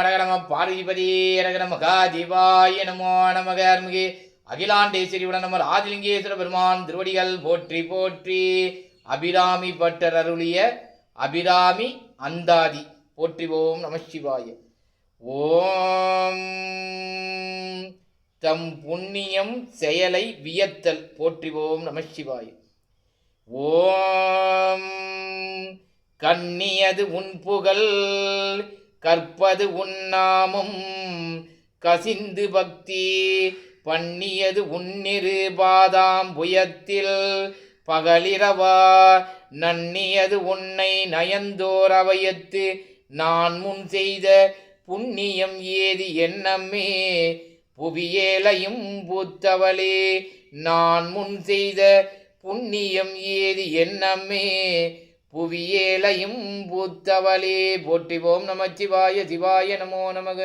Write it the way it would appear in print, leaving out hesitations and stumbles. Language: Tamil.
அரகரம பார்வதிபதி அரகர மகாதிவாய நமோ நமக அருள்மிகு அகிலாண்டேஸ்வரியுடன் நமர் ஆதிலிங்கேஸ்வர பெருமான் திருவடிகள் போற்றி போற்றி. அபிராமி பட்டர் அருளிய அபிராமி அந்தாதி போற்றிவோம் நம சிவாய. ஓம் தம் புண்ணியம் செயலை வியத்தல் போற்றிவோம் நம சிவாய. ஓம் கண்ணியது உன் புகழ் கற்பது உன்னாமும் கசிந்து பக்தி பண்ணியது உன்னிரு பாதாம் புயத்தில் பகலிரவா நன்னியது உன்னை நயந்தோர் அவையத்து நான் முன் செய்த புண்ணியம் ஏது என்னம்மே புவியேலையும் பூத்தவளே நான் முன் செய்த புண்ணியம் ஏது என்னம்மே புவியேலையும் பூத்தவளே போற்றிவோம் நமச்சிவாய. சிவாய நமோ நமக.